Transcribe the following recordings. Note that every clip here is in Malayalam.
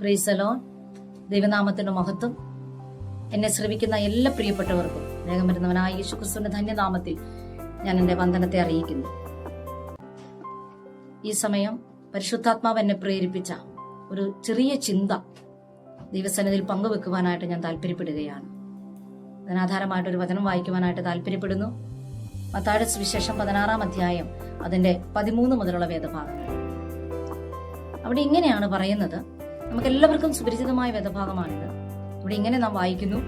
Price the Lord. ദൈവനാമത്തിന്റെ മഹത്വം. എന്നെ ശ്രവിക്കുന്ന എല്ലാ പ്രിയപ്പെട്ടവർക്കും വേഗം വരുന്നവനായ യേശുക്രിസ്തുവിന്റെ ധന്യനാമത്തിൽ ഞാൻ എന്റെ വന്ദനത്തെ അറിയിക്കുന്നു. ഈ സമയം പരിശുദ്ധാത്മാവ് എന്നെ പ്രേരിപ്പിച്ച ഒരു ചെറിയ ചിന്ത ദൈവസന്നിധിയിൽ പങ്കുവെക്കുവാനായിട്ട് ഞാൻ താല്പര്യപ്പെടുകയാണ്. അതിനാധാരമായിട്ടൊരു വചനം വായിക്കുവാനായിട്ട് താല്പര്യപ്പെടുന്നു. മത്തായിയുടെ സുവിശേഷം 16-ാം അധ്യായം അതിന്റെ 13 മുതലുള്ള വേദഭാഗങ്ങൾ. അവിടെ ഇങ്ങനെയാണ് പറയുന്നത്. നമുക്ക് എല്ലാവർക്കും സുപരിചിതമായ വേദഭാഗമാണിത്. ഇവിടെ ഇങ്ങനെ നാം വായിക്കുന്നു: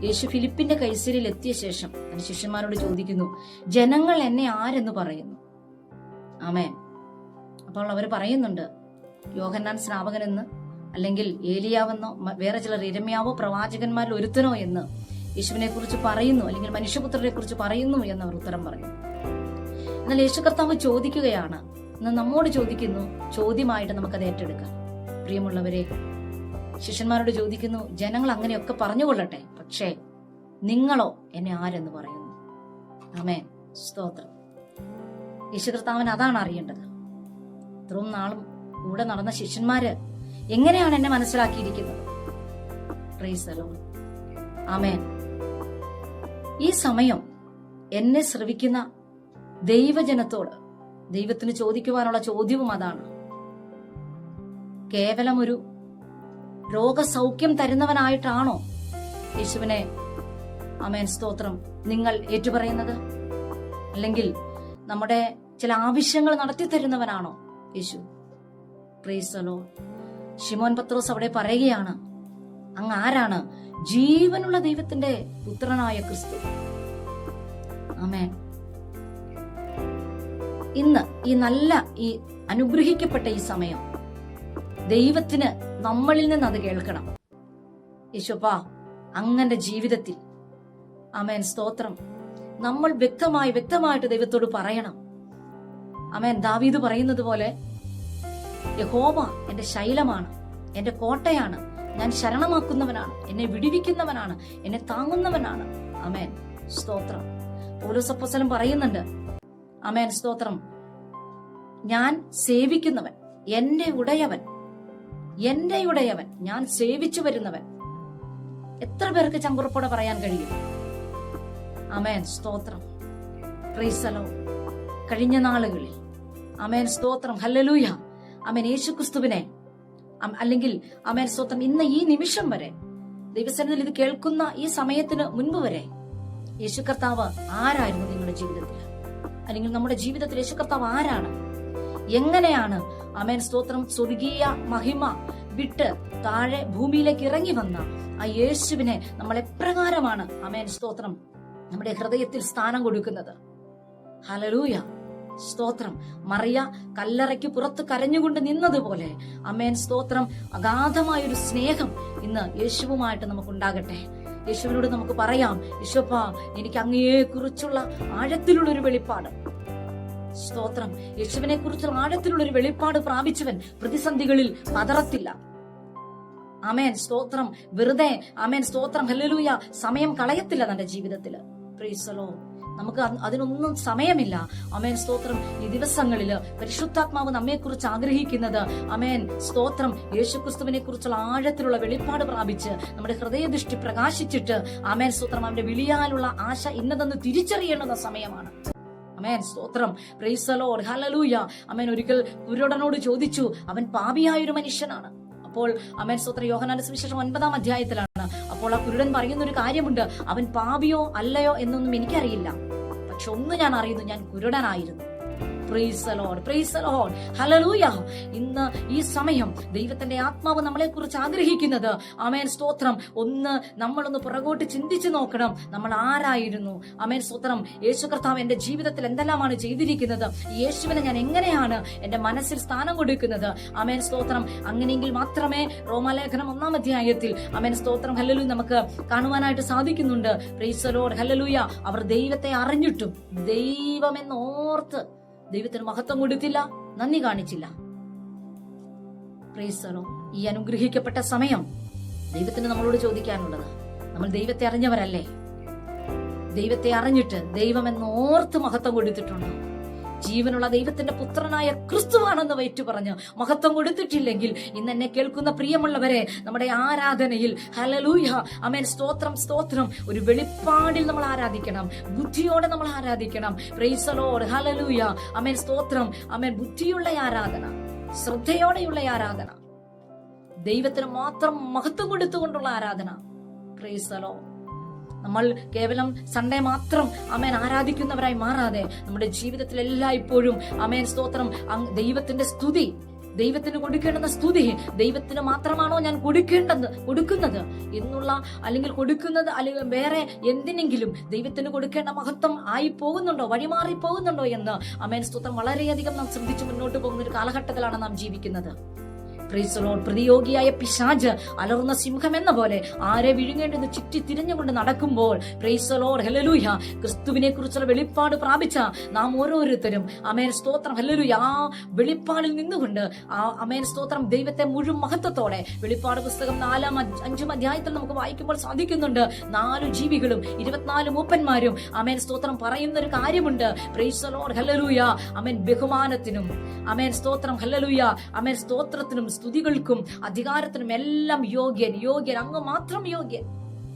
യേശു ഫിലിപ്പിന്റെ കൈസരിയിൽ എത്തിയ ശേഷം തന്റെ ശിഷ്യന്മാരോട് ചോദിക്കുന്നു, ജനങ്ങൾ എന്നെ ആരെന്ന് പറയുന്നു? ആമേൻ. അപ്പോൾ അവർ പറയുന്നുണ്ട്, യോഹന്നാൻ സ്നാപകനെന്ന്, അല്ലെങ്കിൽ ഏലിയാവെന്നോ, വേറെ ചിലർ ഇരമ്യാവോ പ്രവാചകന്മാരിൽ ഒരുത്തനോ എന്ന് യേശുവിനെ കുറിച്ച് പറയുന്നു, അല്ലെങ്കിൽ മനുഷ്യപുത്രനെ കുറിച്ച് പറയുന്നു എന്ന് അവർ ഉത്തരം പറഞ്ഞു. എന്നാൽ യേശു കർത്താവ് ചോദിക്കുകയാണ്, ഇന്ന് നമ്മോട് ചോദിക്കുന്നു, ചോദ്യമായിട്ട് നമുക്കത് ഏറ്റെടുക്കാം. പ്രിയമുള്ളവരെ, ശിഷ്യന്മാരോട് ചോദിക്കുന്നു, ജനങ്ങൾ അങ്ങനെയൊക്കെ പറഞ്ഞുകൊള്ളട്ടെ, പക്ഷേ നിങ്ങളോ എന്നെ ആരെന്ന് പറയുന്നു? ആമേൻ, സ്തോത്രം. യേശു കർത്താവിന് അതാണ് അറിയേണ്ടത്. ഇത്രയും നാളും കൂടെ നടന്ന ശിഷ്യന്മാര് എങ്ങനെയാണ് എന്നെ മനസ്സിലാക്കിയിരിക്കുന്നത്? Praise the lord. ആമേൻ. ഈ സമയം എന്നെ ശ്രവിക്കുന്ന ദൈവജനത്തോട് ദൈവത്തിന് ചോദിക്കുവാനുള്ള ചോദ്യവും അതാണ്. കേവലം ഒരു രോഗസൗഖ്യം തരുന്നവനായിട്ടാണോ യേശുവിനെ, ആമേൻ സ്തോത്രം, നിങ്ങൾ ഏറ്റുപറയുന്നത്? അല്ലെങ്കിൽ നമ്മുടെ ചില ആവശ്യങ്ങൾ നടത്തി തരുന്നവനാണോ Yesu? Praise the lord. Shimon Pathros അവിടെ പറയുകയാണ്, അങ്ങ് ആരാണ്? ജീവനുള്ള ദൈവത്തിന്റെ പുത്രനായ ക്രിസ്തു. ആമേൻ. ഇന്ന് ഈ നല്ല, ഈ അനുഗ്രഹിക്കപ്പെട്ട ഈ സമയം ദൈവത്തിന് നമ്മളിൽ നിന്ന് അത് കേൾക്കണം. യേശുപ്പാ, അങ്ങന്റെ ജീവിതത്തിൽ, ആമേൻ സ്തോത്രം, നമ്മൾ വ്യക്തമായിട്ട് ദൈവത്തോട് പറയണം. ആമേൻ. ദാവീദ് പറയുന്നത് പോലെ, യഹോവ എന്റെ ശൈലമാണ്, എന്റെ കോട്ടയാണ്, ഞാൻ ശരണമാക്കുന്നവനാണ്, എന്നെ വിടുവിക്കുന്നവനാണ്, എന്നെ താങ്ങുന്നവനാണ്. ആമേൻ സ്തോത്രം. പൗലോസ് അപ്പോസ്തലൻ പറയുന്നുണ്ട്, ആമേൻ സ്തോത്രം, ഞാൻ സേവിക്കുന്നവൻ, എന്റെ ഉടയവൻ, ഞാൻ സേവിച്ചു വരുന്നവൻ. എത്ര പേർക്ക് ചങ്കുറപ്പോടെ പറയാൻ കഴിയും? ആമേൻ സ്തോത്രം. Price the Lord. കഴിഞ്ഞ നാളുകളിൽ, ആമേൻ സ്തോത്രം, ഹല്ലേലൂയ, ആമേൻ, യേശുക്രിസ്തുവിനെ, അല്ലെങ്കിൽ ആമേൻ സ്തോത്രം, ഇന്ന് ഈ നിമിഷം വരെ ദൈവസന്നിധിയിൽ ഇത് കേൾക്കുന്ന ഈ സമയത്തിന് മുൻപ് വരെ യേശു കർത്താവ് ആരായിരുന്നു നിങ്ങളുടെ ജീവിതത്തിൽ? അല്ലെങ്കിൽ നമ്മുടെ ജീവിതത്തിൽ യേശു കർത്താവ് ആരാണ്? എങ്ങനെയാണ്, ആമേൻ സ്തോത്രം, സ്വർഗീയ മഹിമ വിട്ട് താഴെ ഭൂമിയിലേക്ക് ഇറങ്ങി വന്ന ആ യേശുവിനെ നമ്മൾ എപ്രകാരമാണ്, ആമേൻ സ്തോത്രം, നമ്മുടെ ഹൃദയത്തിൽ സ്ഥാനം കൊടുക്കുന്നത്? ഹല്ലേലൂയ, സ്തോത്രം. മറിയ കല്ലറയ്ക്ക് പുറത്ത് കരഞ്ഞുകൊണ്ട് നിന്നതുപോലെ, ആമേൻ സ്തോത്രം, അഗാധമായൊരു സ്നേഹം ഇന്ന് യേശുവുമായിട്ട് നമുക്കുണ്ടാകട്ടെ. യേശുവിനോട് നമുക്ക് പറയാം, യേശുപ്പാ, എനിക്ക് അങ്ങയെ കുറിച്ചുള്ള ആഴത്തിലുള്ള ഒരു വെളിപ്പാട്. സ്തോത്രം. യേശുവിനെ കുറിച്ചുള്ള ആഴത്തിലുള്ള ഒരു വെളിപ്പാട് പ്രാപിച്ചവൻ പ്രതിസന്ധികളിൽ പതറത്തില്ല. ആമേൻ സ്തോത്രം. വെറുതെ, ആമേൻ സ്തോത്രം, ഹല്ലേലൂയ, സമയം കളയത്തില്ല തന്റെ ജീവിതത്തില്. Price the Lord. നമുക്ക് അതിനൊന്നും സമയമില്ല. ആമേൻ സ്തോത്രം. ഈ ദിവസങ്ങളില് പരിശുദ്ധാത്മാവ് നമ്മെ കുറിച്ച് ആഗ്രഹിക്കുന്നത്, ആമേൻ സ്തോത്രം, യേശുക്രിസ്തുവിനെ കുറിച്ചുള്ള ആഴത്തിലുള്ള വെളിപ്പാട് പ്രാപിച്ച് നമ്മുടെ ഹൃദയദൃഷ്ടി പ്രകാശിച്ചിട്ട്, ആമേൻ സ്തോത്രം, അവന്റെ വിളിയാലുള്ള ആശ ഇന്നതെന്ന് തിരിച്ചറിയേണ്ടുന്ന സമയമാണ്. ആമേൻ സ്തോത്രം. Price the lord. ഹല്ലേലൂയ. ആമേൻ. ഒരിക്കൽ കുരുടനോട് ചോദിച്ചു, അവൻ പാപിയായൊരു മനുഷ്യനാണ്. അപ്പോൾ ആമേൻ സ്തോത്രം, യോഹന്നാന്റെ സുവിശേഷം 9-ാം അധ്യായത്തിലാണ്. അപ്പോൾ ആ കുരുടൻ പറയുന്ന ഒരു കാര്യമുണ്ട്, അവൻ പാപിയോ അല്ലയോ എന്നൊന്നും എനിക്കറിയില്ല, പക്ഷെ ഒന്ന് ഞാൻ അറിയുന്നു, ഞാൻ കുരുടനായിരുന്നു. Praise the lord. Praise the lord. ഹല്ലേലൂയ. ഇന്ന് ഈ സമയം ദൈവത്തിന്റെ ആത്മാവ് നമ്മളെ കുറിച്ച് ആഗ്രഹിക്കുന്നത്, ആമേൻ സ്തോത്രം, നമ്മളൊന്ന് പുറകോട്ട് ചിന്തിച്ചു നോക്കണം. നമ്മൾ ആരായിരുന്നു? ആമേൻ സ്തോത്രം. യേശു കർത്താവ് എന്റെ ജീവിതത്തിൽ എന്തെല്ലാമാണ് ചെയ്തിരിക്കുന്നത്? യേശുവിനെ ഞാൻ എങ്ങനെയാണ് എന്റെ മനസ്സിൽ സ്ഥാനം കൊടുക്കുന്നത്? ആമേൻ സ്തോത്രം. അങ്ങനെയെങ്കിൽ മാത്രമേ റോമാലേഖനം 1-ാം അധ്യായത്തിൽ, ആമേൻ സ്തോത്രം, ഹല്ലേലൂയ, നമുക്ക് കാണുവാനായിട്ട് സാധിക്കുന്നുണ്ട്. Price the lord. ഹല്ലേലൂയ. അവർ ദൈവത്തെ അറിഞ്ഞിട്ടും ദൈവമെന്നോർത്ത് ദൈവത്തിന് മഹത്വം കൊടുത്തില്ല, നന്ദി കാണിച്ചില്ല. Price the Lord. ഈ അനുഗ്രഹിക്കപ്പെട്ട സമയം ദൈവത്തിന് നമ്മളോട് ചോദിക്കാനുള്ളത്, നമ്മൾ ദൈവത്തെ അറിഞ്ഞവരല്ലേ? ദൈവത്തെ അറിഞ്ഞിട്ട് ദൈവമെന്നോർത്ത് മഹത്വം കൊടുത്തിട്ടുണ്ടോ? ജീവനുള്ള ദൈവത്തിന്റെ പുത്രനായ ക്രിസ്തുവാണെന്ന് ഏറ്റുപറഞ്ഞ് മഹത്വം കൊടുത്തിട്ടില്ലെങ്കിൽ, ഇന്ന് എന്നെ കേൾക്കുന്ന പ്രിയമുള്ളവരെ, നമ്മുടെ ആരാധനയിൽ ഹല്ലേലൂയ ആമേൻ സ്തോത്രം സ്തോത്രം ഒരു വെളിപ്പാടിൽ നമ്മൾ ആരാധിക്കണം. ബുദ്ധിയോടെ നമ്മൾ ആരാധിക്കണം. Praise the lord. ഹല്ലേലൂയ ആമേൻ സ്തോത്രം. ആമേൻ ബുദ്ധിയുള്ള ആരാധന, ശ്രദ്ധയോടെയുള്ള ആരാധന, ദൈവത്തിന് മാത്രം മഹത്വം കൊടുത്തുകൊണ്ടുള്ള ആരാധന. Price the Lord. നമ്മൾ കേവലം സൺഡേ മാത്രം ആമേൻ ആരാധിക്കുന്നവരായി മാറാതെ നമ്മുടെ ജീവിതത്തിൽ എല്ലായ്പ്പോഴും ആമേൻ സ്തോത്രം ദൈവത്തിന്റെ സ്തുതി, ദൈവത്തിന് കൊടുക്കേണ്ടുന്ന സ്തുതി ദൈവത്തിന് മാത്രമാണോ ഞാൻ കൊടുക്കുന്നത് എന്നുള്ള, അല്ലെങ്കിൽ കൊടുക്കുന്നത് അല്ലെങ്കിൽ വേറെ എന്തിനെങ്കിലും ദൈവത്തിന് കൊടുക്കേണ്ട മഹത്വം ആയി പോകുന്നുണ്ടോ, വഴിമാറി പോകുന്നുണ്ടോ എന്ന് ആമേൻ സ്തോത്രം വളരെയധികം നാം ശ്രദ്ധിച്ച് മുന്നോട്ട് പോകുന്ന ഒരു കാലഘട്ടത്തിലാണ് നാം ജീവിക്കുന്നത്. Price the Lord. പ്രതിയോഗിയായ പിശാച് അലറുന്ന സിംഹം എന്ന പോലെ ആരെ വിഴുങ്ങേണ്ടെന്ന് ചുറ്റി തിരിഞ്ഞുകൊണ്ട് നടക്കുമ്പോൾ, പ്രൈസ് ദി ലോർഡ് ഹല്ലേലൂയ, ക്രിസ്തുവിനെ കുറിച്ചുള്ള വെളിപ്പാട് പ്രാപിച്ച നാം ഓരോരുത്തരും ആമേൻ സ്തോത്രം ഹല്ലേലൂയ ആ വെളിപ്പാടിൽ നിന്നുകൊണ്ട് ആമേൻ സ്തോത്രം ദൈവത്തെ മുഴുവൻ മഹത്വത്തോടെ, വെളിപ്പാട് പുസ്തകം 4-5 അധ്യായത്തിൽ നമുക്ക് വായിക്കുമ്പോൾ സാധിക്കുന്നുണ്ട്, 4 ജീവികളും 24 മൂപ്പന്മാരും ആമേൻ സ്തോത്രം പറയുന്ന ഒരു കാര്യമുണ്ട്. പ്രൈസ് ദി ലോർഡ് ഹല്ലേലൂയ ആമേൻ ബഹുമാനത്തിനും ആമേൻ സ്തോത്രം ഹല്ലേലൂയ ആമേൻ സ്തോത്രത്തിനും സ്തുതികൾക്കും അധികാരത്തിനും എല്ലാം യോഗ്യൻ, അങ്ങ് മാത്രം യോഗ്യൻ.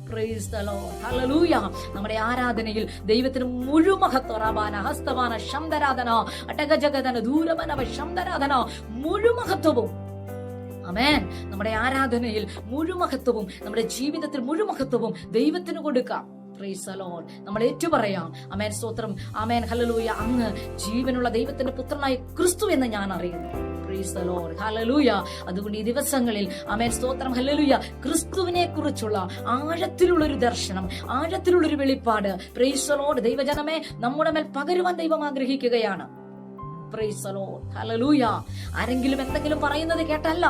Price the lord hallelujah. നമ്മുടെ ആരാധനയിൽ ദൈവത്തിന് മുഴുവൻ മഹത്വം, ഹസ്തവാന ശബ്ദരാധന അടകജഗദന ദൂരമനവ ശബ്ദരാധന മുഴുവൻ മഹത്വവും ആമേൻ നമ്മുടെ ആരാധനയിൽ മുഴുവൻ മഹത്വവും, നമ്മുടെ ജീവിതത്തിൽ മുഴുവൻ മഹത്വവും ദൈവത്തിന് കൊടുക്കാം. Price the Lord. നമ്മൾ ഏറ്റുപറയാം ആമേൻ സ്തോത്രം ആമേൻ ഹല്ലേലൂയ, അങ്ങ് ജീവനുള്ള ദൈവത്തിന്റെ പുത്രനായ ക്രിസ്തു എന്ന് ഞാൻ അറിയുന്നു. പ്രൈസ് ദി ലോർഡ് ഹല്ലേലൂയ. അതുകൊണ്ട് ഈ ദിവസങ്ങളിൽ ആമേൻ സ്തോത്രം ഹല്ലേലൂയ ക്രിസ്തുവിനെ കുറിച്ചുള്ള ആഴത്തിലുള്ള ഒരു ദർശനം, ആഴത്തിലുള്ള ഒരു വെളിപ്പാട് പ്രൈസ് ദി ലോർഡ് ദൈവജനമേ നമ്മുടെ മേൽ പകരുവാൻ ദൈവം ആഗ്രഹിക്കുകയാണ്. പ്രൈസ് ദി ലോർഡ് ഹല്ലേലൂയ. ആരെങ്കിലും എന്തെങ്കിലും പറയുന്നത് കേട്ടല്ല.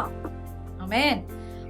ആമേൻ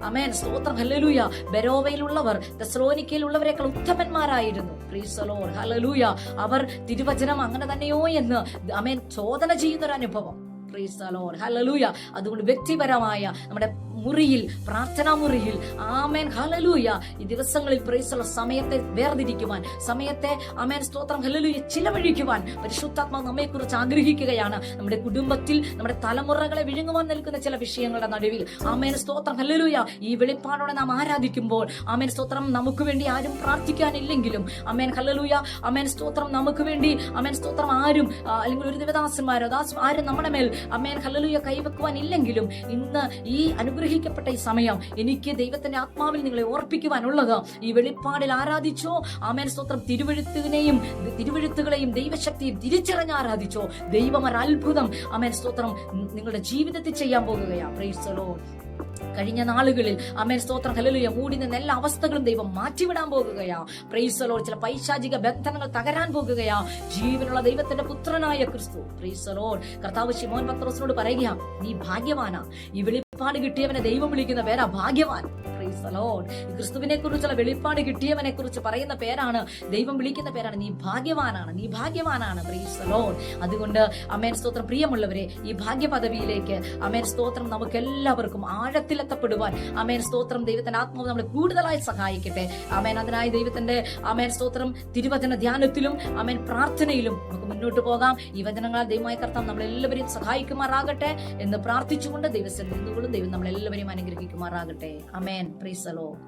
ആമേൻ സ്തോത്രം ഹല്ലേലൂയ. ബെരോവയിലുള്ളവർ തെസ്സലോനിക്കയിലുള്ളവരെക്കാൾ ഉത്തമന്മാരായിരുന്നു. പ്രൈസ് ദി ലോർഡ് ഹല്ലേലൂയ. അവർ തിരുവചനം അങ്ങനെ തന്നെയോ എന്ന് ആമേൻ ചോദന ചെയ്യുന്ന ഒരു അനുഭവം. പ്രൈസ് ദി ലോർഡ് ഹല്ലേലൂയ. അതുകൊണ്ട് വ്യക്തിപരമായ നമ്മുടെ മുറിയിൽ, പ്രാർത്ഥനാ മുറിയിൽ ആമേൻ ഹല്ലേലൂയ ഈ ദിവസങ്ങളിൽ പ്രൈസ് ദി ലോർഡ് സമയത്തെ വേർതിരിക്കുവാൻ, സമയത്തെ ആമേൻ സ്തോത്രം ഹല്ലേലൂയ ചിലവഴിക്കുവാൻ പരിശുദ്ധാത്മാവ് നമ്മെക്കുറിച്ച് ആഗ്രഹിക്കുകയാണ്. നമ്മുടെ കുടുംബത്തിൽ നമ്മുടെ തലമുറകളെ വിഴുങ്ങുവാൻ നിൽക്കുന്ന ചില വിഷയങ്ങളുടെ നടുവിൽ ആമേൻ സ്തോത്രം ഹല്ലേലൂയ ഈ വെളിപ്പാടോടെ നാം ആരാധിക്കുമ്പോൾ ആമേൻ സ്തോത്രം നമുക്ക് വേണ്ടി ആരും പ്രാർത്ഥിക്കാനില്ലെങ്കിലും ആമേൻ ഹല്ലേലൂയ ആമേൻ സ്തോത്രം നമുക്ക് വേണ്ടി ആമേൻ സ്തോത്രം ആരും അല്ലെങ്കിൽ ഒരു ദേവദാസന്മാരോ ആരും നമ്മുടെ മേൽ ആമേൻ ഹല്ലേലൂയ കൈവെക്കുവാൻ ഇല്ലെങ്കിലും, ഇന്ന് ഈ അനുഗ്രഹിക്കപ്പെട്ട ഈ സമയം എനിക്ക് ദൈവത്തിന്റെ ആത്മാവിൽ നിങ്ങളെ ഓർപ്പിക്കുവാനുള്ളത്, ഈ വെളിപ്പാടിൽ ആരാധിച്ചോ ആമേൻ സ്തോത്രം തിരുവെഴുത്തുകളെയും ദൈവശക്തിയും തിരിച്ചറിഞ്ഞ് ആരാധിച്ചോ, ദൈവം ഒരു അത്ഭുതം ആമേൻ സ്തോത്രം നിങ്ങളുടെ ജീവിതത്തിൽ ചെയ്യാൻ പോകുകയാണ്. Price the Lord. കഴിഞ്ഞ നാളുകളിൽ ആമേൻ സ്തോത്രം ഹല്ലേലൂയ മൂടി നിന്ന് എല്ലാ അവസ്ഥകളും ദൈവം മാറ്റിവിടാൻ പോകുകയാ. Praise the lord. ചില പൈശാചിക ബന്ധനങ്ങൾ തകരാൻ പോകുകയാ. ജീവനുള്ള ദൈവത്തിന്റെ പുത്രനായ ക്രിസ്തു. Praise the lord. കർത്താവ് ശിമോൻ പത്രോസിനോട് പറയുക, നീ ഭാഗ്യവാനാ. ഈ വെളിപ്പാട് കിട്ടിയവനെ ദൈവം വിളിക്കുന്ന പേരാ ഭാഗ്യവാൻ. Price the Lord. ക്രിസ്തുവിനെ കുറിച്ചുള്ള വെളിപ്പാട് കിട്ടിയവനെ കുറിച്ച് പറയുന്ന പേരാണ്, ദൈവം വിളിക്കുന്ന പേരാണ്, നീ ഭാഗ്യവാനാണ്, നീ ഭാഗ്യവാനാണ്. Price the Lord. അതുകൊണ്ട് ആമേൻ സ്തോത്രം പ്രിയമുള്ളവരെ, ഈ ഭാഗ്യ പദവിയിലേക്ക് ആമേൻ സ്തോത്രം നമുക്ക് എല്ലാവർക്കും ആഴത്തിലെത്തപ്പെടുവാൻ ആമേൻ സ്തോത്രം ദൈവത്തിന്റെ ആത്മാവ് നമ്മളെ കൂടുതലായി സഹായിക്കട്ടെ. ആമേൻ. അതിനായി ദൈവത്തിന്റെ ആമേൻ സ്തോത്രം തിരുവചന ധ്യാനത്തിലും ആമേൻ പ്രാർത്ഥനയിലും നമുക്ക് മുന്നോട്ട് പോകാം. ഈ വചനങ്ങളാൽ ദൈവമായ കർത്താവ് നമ്മളെല്ലാവരെയും സഹായിക്കുമാറാകട്ടെ എന്ന് പ്രാർത്ഥിച്ചുകൊണ്ട് ദൈവത്തിൽ നിന്നുകൊണ്ടും ദൈവം നമ്മളെല്ലാവരെയും അനുഗ്രഹിക്കുമാറാകട്ടെ. ആമേൻ. Praise the Lord.